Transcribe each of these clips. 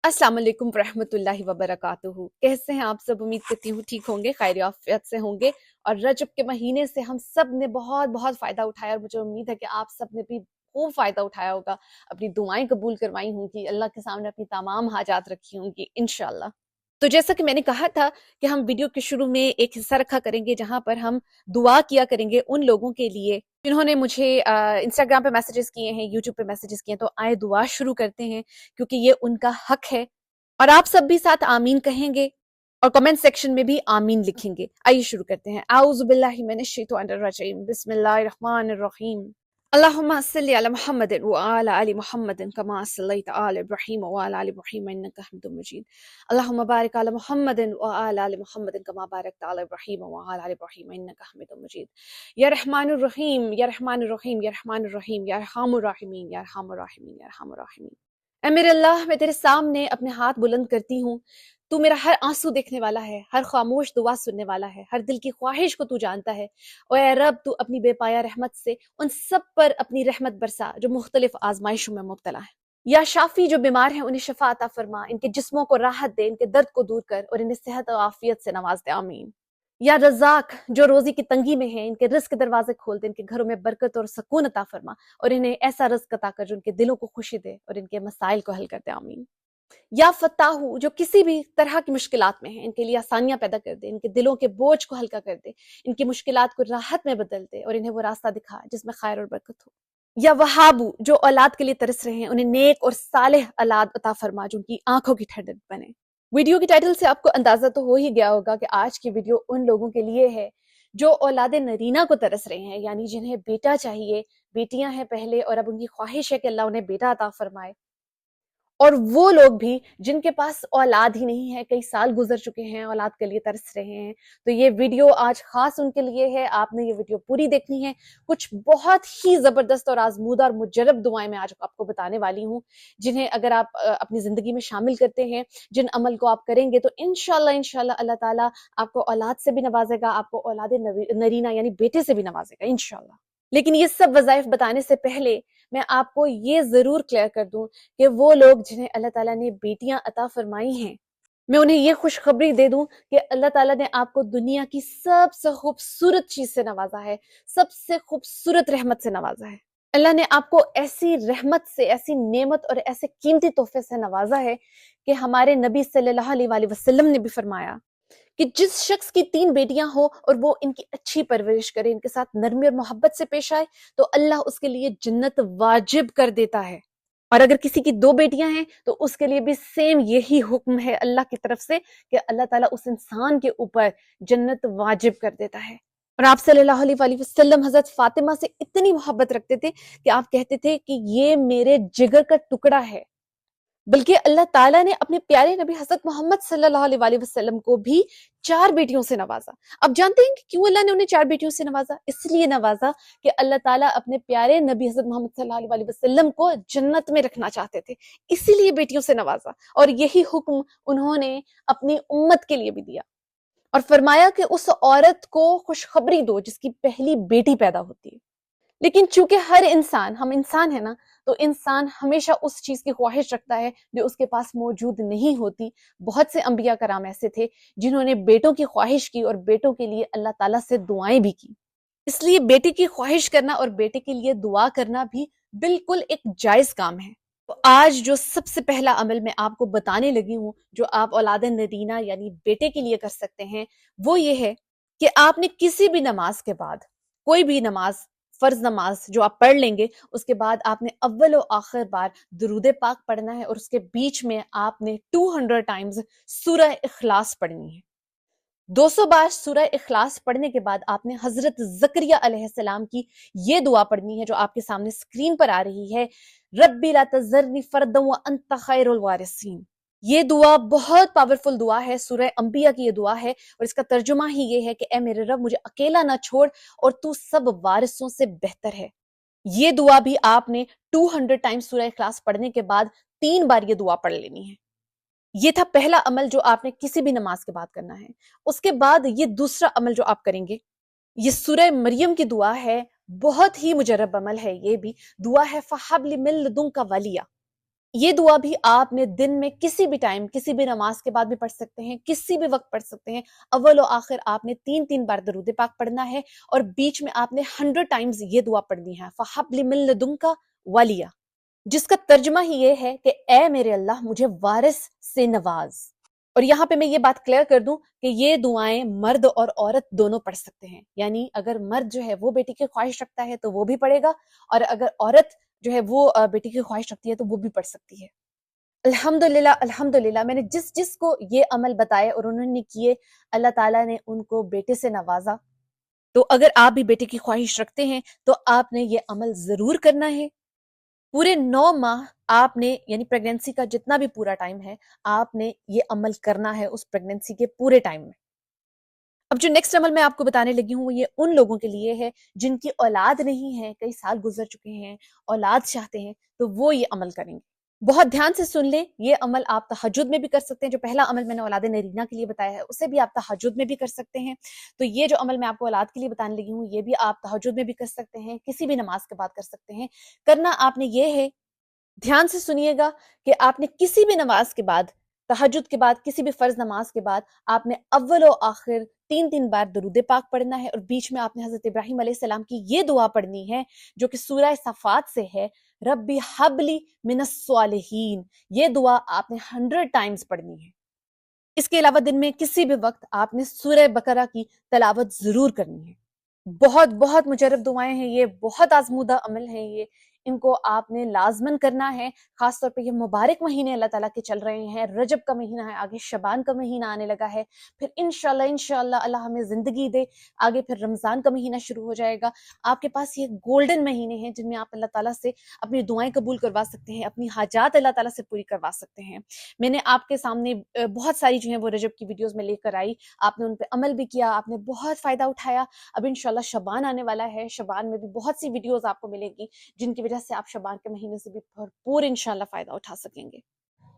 अस्सलाम वालेकुम रहमतुल्लाहि व बरकातुहू। कैसे हैं आप सब? उम्मीद करती हूँ ठीक होंगे, खैर आफियत से होंगे। और रजब के महीने से हम सब ने बहुत बहुत फ़ायदा उठाया और मुझे उम्मीद है कि आप सब ने भी खूब फ़ायदा उठाया होगा, अपनी दुआएं कबूल करवाई होंगी, अल्लाह के सामने अपनी तमाम हाजात रखी होंगी इंशाल्लाह। तो जैसा कि मैंने कहा था कि हम वीडियो के शुरू में एक हिस्सा रखा करेंगे जहां पर हम दुआ किया करेंगे उन लोगों के लिए जिन्होंने मुझे इंस्टाग्राम पे मैसेजेस किए हैं, यूट्यूब पे मैसेजेस किए हैं। तो आए दुआ शुरू करते हैं क्योंकि ये उनका हक है। और आप सब भी साथ आमीन कहेंगे और कमेंट सेक्शन में भी आमीन लिखेंगे। आइए शुरू करते हैं। आऊज़ु बिल्लाहि मिनश शैतानिर रजीम, बिस्मिल्लाहिर रहमानिर रहीम। अल्लाहुम्मा सल्लि अला मुहम्मदिन व अला आलि मुहम्मदिन कमा सल्लैता अला इब्राहीम व अला आलि इब्राहीम इन्नका हमीदुम मजीद। अल्लाहुम्मा बारिक अला मुहम्मदिन व अला आलि मुहम्मदिन कमा बारकता अला इब्राहीम व अला आलि इब्राहीम इन्नका हमीदुम मजीद। या रहमानुर रहीम, या रहमानुर रहीम, या रहमानुर रहीम, या अरहमुर राहिमीन, या अरहमुर राहिमीन, या अरहमुर राहिमीन। ऐ मेरे अल्लाह, मैं तेरे सामने अपने हाथ बुलंद करती हूँ। तू मेरा हर आंसू देखने वाला है, हर खामोश दुआ सुनने वाला है, हर दिल की ख्वाहिश को तू जानता है। और ऐ रब, तू अपनी बेपाया रहमत से उन सब पर अपनी रहमत बरसा जो मुख्तलिफ आजमाइशों में मुब्तला है। या शाफी, जो बीमार हैं उन्हें शफा अता फरमा, इनके जिस्मों को राहत दे, इनके दर्द को दूर कर और इन्हें सेहत और आफियत से नवाज दे। आमीन। या रज़ाक, जो रोजी की तंगी में है, इनके रिस्क के दरवाजे खोल दे, इनके घरों में बरकत और सुकून अता फरमा और इन्हें ऐसा रिस्क अता कर जो इनके दिलों को खुशी दे और इनके मसाइल को हल कर दे। आमीन। या फताहू, जो किसी भी तरह की मुश्किलात में हैं, इनके लिए आसानियां पैदा कर दे, इनके दिलों के बोझ को हल्का कर दे, इनकी मुश्किलात को राहत में बदल दे और इन्हें वो रास्ता दिखा जिसमें खैर और बरकत हो। या वहाबू, जो औलाद के लिए तरस रहे हैं, उन्हें नेक और सालेह औलाद अता फरमा जो उनकी आंखों की ठंडक बने। वीडियो की टाइटल से आपको अंदाजा तो हो ही गया होगा कि आज की वीडियो उन लोगों के लिए है जो औलाद नरीना को तरस रहे हैं, यानी जिन्हें बेटा चाहिए, बेटियां हैं पहले और अब उनकी ख्वाहिश है कि अल्लाह उन्हें बेटा अता फरमाए। और वो लोग भी जिनके पास औलाद ही नहीं है, कई साल गुजर चुके हैं, औलाद के लिए तरस रहे हैं। तो ये वीडियो आज खास उनके लिए है। आपने ये वीडियो पूरी देखनी है। कुछ बहुत ही जबरदस्त और आजमूदा और मुजरब दुआएं मैं आज आपको बताने वाली हूँ, जिन्हें अगर आप अपनी जिंदगी में शामिल करते हैं, जिन अमल को आप करेंगे तो इंशाल्लाह इंशाल्लाह अल्लाह ताला आपको औलाद से भी नवाजेगा, आपको औलाद नरीना यानी बेटे से भी नवाजेगा इंशाल्लाह। लेकिन ये सब वज़ाइफ बताने से पहले मैं आपको ये जरूर क्लियर कर दूं कि वो लोग जिन्हें अल्लाह ताला ने बेटियां अता फरमाई हैं, मैं उन्हें ये खुशखबरी दे दूं कि अल्लाह ताला ने आपको दुनिया की सबसे खूबसूरत चीज से नवाजा है, सबसे खूबसूरत रहमत से नवाजा है। अल्लाह ने आपको ऐसी रहमत से, ऐसी नेमत और ऐसे कीमती तोहफे से नवाजा है कि हमारे नबी सल्लल्लाहु अलैहि वसल्लम ने भी फरमाया कि जिस शख्स की 3 बेटियां हो और वो इनकी अच्छी परवरिश करे, इनके साथ नरमी और मोहब्बत से पेश आए, तो अल्लाह उसके लिए जन्नत वाजिब कर देता है। और अगर किसी की 2 बेटियां हैं तो उसके लिए भी सेम यही हुक्म है अल्लाह की तरफ से कि अल्लाह ताला उस इंसान के ऊपर जन्नत वाजिब कर देता है। और आप सल्लल्लाहु अलैहि वसल्लम हजरत फातिमा से इतनी मोहब्बत रखते थे कि आप कहते थे कि ये मेरे जिगर का टुकड़ा है। बल्कि अल्लाह ताला ने अपने प्यारे नबी हजरत मोहम्मद सल्लल्लाहु अलैहि वसल्लम को भी 4 बेटियों से नवाजा। अब जानते हैं कि क्यों अल्लाह ने उन्हें 4 बेटियों से नवाजा? इसलिए नवाजा कि अल्लाह ताला अपने प्यारे नबी हजरत मोहम्मद सल्लल्लाहु अलैहि वसल्लम को जन्नत में रखना चाहते थे, इसीलिए बेटियों से नवाजा। और यही हुक्म उन्होंने अपनी उम्मत के लिए भी दिया और फरमाया कि उस औरत को खुशखबरी दो जिसकी पहली बेटी पैदा होती है। लेकिन चूंकि हर इंसान, हम इंसान है ना, तो इंसान हमेशा उस चीज की ख्वाहिश रखता है जो उसके पास मौजूद नहीं होती। बहुत से अंबिया कराम ऐसे थे जिन्होंने बेटों की ख्वाहिश की और बेटों के लिए अल्लाह ताला से दुआएं भी की। इसलिए बेटे की ख्वाहिश करना और बेटे के लिए दुआ करना भी बिल्कुल एक जायज काम है। तो आज जो सबसे पहला अमल मैं आपको बताने लगी हूँ जो आप औलाद नरीना यानी बेटे के लिए कर सकते हैं, वो ये है कि आपने किसी भी नमाज के बाद, कोई भी नमाज, फर्ज नमाज जो आप पढ़ लेंगे, उसके बाद आपने अव्वल और आखिर बार दुरूद पाक पढ़ना है और उसके बीच में आपने 200 टाइम्स सूरह इखलास पढ़नी है। 200 बार सूरह इखलास पढ़ने के बाद आपने हजरत ज़करिया अलैहिस्सलाम की ये दुआ पढ़नी है जो आपके सामने स्क्रीन पर आ रही है, रब्बी ला तज़रनी फर्दन व अंत खैरुल वारिसीन। ये दुआ बहुत पावरफुल दुआ है, सूरह अंबिया की ये दुआ है और इसका तर्जुमा ही ये है कि ए मेरे रब, मुझे अकेला ना छोड़ और तू सब वारिसों से बेहतर है। ये दुआ भी आपने 200 टाइम्स सूरह इखलास पढ़ने के बाद 3 बार ये दुआ पढ़ लेनी है। ये था पहला अमल जो आपने किसी भी नमाज के बाद करना है। उसके बाद ये दूसरा अमल जो आप करेंगे, ये सूरह मरियम की दुआ है, बहुत ही मुजरब अमल है। ये भी दुआ है फहब लि मिन लदुनका वलिया। یہ دعا بھی آپ نے دن میں کسی بھی ٹائم، کسی بھی نماز کے بعد بھی پڑھ سکتے ہیں، کسی بھی وقت پڑھ سکتے ہیں۔ اول و آخر آپ نے 3 بار درود پاک پڑھنا ہے، اور بیچ میں آپ نے 100 ٹائمز یہ دعا پڑھنی ہے، فَحَبْ لِمِن لَدُنْكَ وَلِيًّا، جس کا ترجمہ ہی یہ ہے کہ اے میرے اللہ مجھے وارث سے نواز۔ اور یہاں پہ میں یہ بات کلیئر کر دوں کہ یہ دعائیں مرد اور عورت دونوں پڑھ سکتے ہیں، یعنی اگر مرد جو ہے وہ بیٹی کی خواہش رکھتا ہے تو وہ بھی پڑھے گا، اور اگر عورت جو ہے وہ بیٹی کی خواہش رکھتی ہے تو وہ بھی پڑھ سکتی ہے۔ الحمدللہ الحمدللہ، میں نے جس کو یہ عمل بتائے اور انہوں نے کیے، اللہ تعالیٰ نے ان کو بیٹے سے نوازا۔ تو اگر آپ بھی بیٹے کی خواہش رکھتے ہیں تو آپ نے یہ عمل ضرور کرنا ہے۔ پورے 9 ماہ آپ نے، یعنی پریگنینسی کا جتنا بھی پورا ٹائم ہے، آپ نے یہ عمل کرنا ہے اس پریگنینسی کے پورے ٹائم میں۔ اب جو نیکسٹ عمل میں آپ کو بتانے لگی ہوں وہ یہ ان لوگوں کے لیے ہے جن کی اولاد نہیں ہے، کئی سال گزر چکے ہیں، اولاد چاہتے ہیں، تو وہ یہ عمل کریں گے۔ بہت دھیان سے سن لیں، یہ عمل آپ تہجد میں بھی کر سکتے ہیں۔ جو پہلا عمل میں نے اولاد نرینہ کے لیے بتایا ہے اسے بھی آپ تہجد میں بھی کر سکتے ہیں۔ تو یہ جو عمل میں آپ کو اولاد کے لیے بتانے لگی ہوں یہ بھی آپ تہجد میں بھی کر سکتے ہیں، کسی بھی نماز کے بعد کر سکتے ہیں۔ کرنا آپ نے یہ ہے، دھیان سے سنیے گا، کہ آپ نے کسی بھی نماز کے بعد، تہجد کے بعد، کسی بھی فرض نماز کے بعد آپ نے اول و آخر 3 بار درود پاک پڑھنا ہے، اور بیچ میں آپ نے حضرت ابراہیم علیہ السلام کی یہ دعا پڑھنی ہے جو کہ سورہ صفات سے ہے، ربی حبلی من الصالحین۔ یہ دعا آپ نے 100 ٹائمز پڑھنی ہے۔ اس کے علاوہ دن میں کسی بھی وقت آپ نے سورہ بقرہ کی تلاوت ضرور کرنی ہے۔ بہت بہت مجرب دعائیں ہیں یہ، بہت آزمودہ عمل ہیں یہ، ان کو آپ نے لازمن کرنا ہے۔ خاص طور پہ یہ مبارک مہینے اللہ تعالیٰ کے چل رہے ہیں، رجب کا مہینہ ہے، آگے شعبان کا مہینہ آنے لگا ہے، پھر انشاءاللہ اللہ ہمیں زندگی دے آگے پھر رمضان کا مہینہ شروع ہو جائے گا۔ آپ کے پاس یہ گولڈن مہینے ہیں جن میں آپ اللہ تعالیٰ سے اپنی دعائیں قبول کروا سکتے ہیں، اپنی حاجات اللہ تعالیٰ سے پوری کروا سکتے ہیں۔ میں نے آپ کے سامنے بہت ساری جو ہیں وہ رجب کی ویڈیوز میں لے کر آئی، آپ نے ان پہ عمل بھی کیا، آپ نے بہت فائدہ اٹھایا۔ اب انشاءاللہ شعبان آنے والا ہے، شعبان میں بھی بہت سی ویڈیوز آپ کو ملے گی جن کی وجہ سے آپ شعبان کے مہینے سے بھی بھرپور انشاءاللہ فائدہ اٹھا سکیں گے۔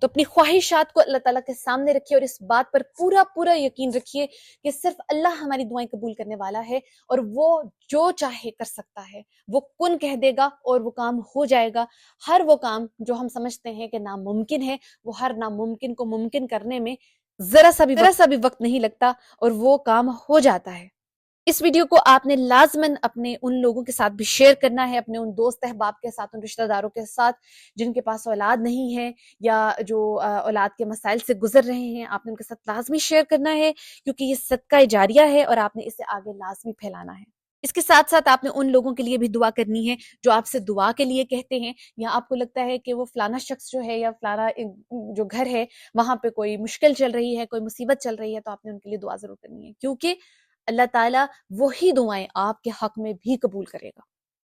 تو اپنی خواہشات کو اللہ تعالیٰ کے سامنے رکھیے، اور اس بات پر پورا یقین رکھیے کہ صرف اللہ ہماری دعائیں قبول کرنے والا ہے، اور وہ جو چاہے کر سکتا ہے، وہ کن کہہ دے گا اور وہ کام ہو جائے گا۔ ہر وہ کام جو ہم سمجھتے ہیں کہ ناممکن ہے، وہ ہر ناممکن کو ممکن کرنے میں ذرا سا بھی وقت نہیں لگتا، اور وہ کام ہو جاتا ہے۔ اس ویڈیو کو آپ نے لازماً اپنے ان لوگوں کے ساتھ بھی شیئر کرنا ہے، اپنے ان دوست احباب کے ساتھ، ان رشتہ داروں کے ساتھ جن کے پاس اولاد نہیں ہے یا جو اولاد کے مسائل سے گزر رہے ہیں۔ آپ نے ان کے ساتھ لازمی شیئر کرنا ہے، کیونکہ یہ صدقہ جاریہ ہے اور آپ نے اسے آگے لازمی پھیلانا ہے۔ اس کے ساتھ ساتھ آپ نے ان لوگوں کے لیے بھی دعا کرنی ہے جو آپ سے دعا کے لیے کہتے ہیں، یا آپ کو لگتا ہے کہ وہ فلانا شخص جو ہے یا فلانا جو گھر ہے وہاں پہ کوئی مشکل چل رہی ہے، کوئی مصیبت چل رہی ہے، تو آپ نے ان کے لیے دعا ضرور کرنی ہے، کیونکہ اللہ تعالیٰ وہی دعائیں آپ کے حق میں بھی قبول کرے گا۔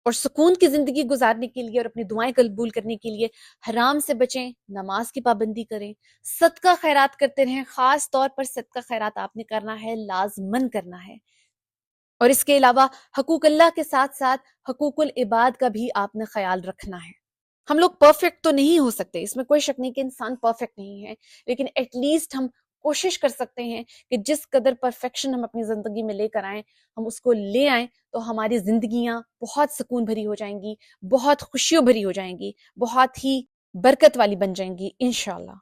اور سکون کی زندگی گزارنے کے لیے اور اپنی دعائیں قبول کرنے کے لیے حرام سے بچیں، نماز کی پابندی کریں، صدقہ خیرات کرتے رہیں۔ خاص طور پر صدقہ خیرات آپ نے کرنا ہے، لازمن کرنا ہے۔ اور اس کے علاوہ حقوق اللہ کے ساتھ ساتھ حقوق العباد کا بھی آپ نے خیال رکھنا ہے۔ ہم لوگ پرفیکٹ تو نہیں ہو سکتے، اس میں کوئی شک نہیں کہ انسان پرفیکٹ نہیں ہے، لیکن ایٹ لیسٹ ہم کوشش کر سکتے ہیں کہ جس قدر پرفیکشن ہم اپنی زندگی میں لے کر آئیں، ہم اس کو لے آئیں تو ہماری زندگیاں بہت سکون بھری ہو جائیں گی، بہت خوشیوں بھری ہو جائیں گی، بہت ہی برکت والی بن جائیں گی انشاءاللہ۔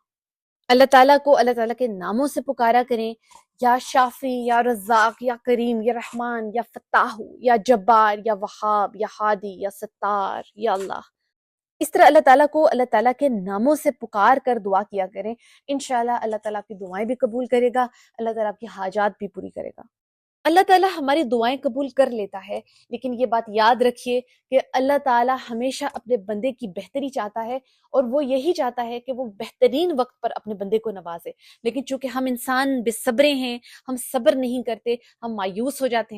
اللہ تعالیٰ کو اللہ تعالیٰ کے ناموں سے پکارا کریں، یا شافی، یا رزاق، یا کریم، یا رحمان، یا فتاح، یا جبار، یا وہاب، یا ہادی، یا ستار، یا اللہ۔ اس طرح اللہ تعالیٰ کو اللہ تعالیٰ کے ناموں سے پکار کر دعا کیا کریں، انشاءاللہ اللہ تعالیٰ آپ کی دعائیں بھی قبول کرے گا، اللہ تعالیٰ آپ کی حاجات بھی پوری کرے گا۔ اللہ تعالیٰ ہماری دعائیں قبول کر لیتا ہے، لیکن یہ بات یاد رکھیے کہ اللہ تعالیٰ ہمیشہ اپنے بندے کی بہتری چاہتا ہے، اور وہ یہی چاہتا ہے کہ وہ بہترین وقت پر اپنے بندے کو نوازے، لیکن چونکہ ہم انسان بے صبرے ہیں، ہم صبر نہیں کرتے، ہم مایوس ہو جاتے ہیں۔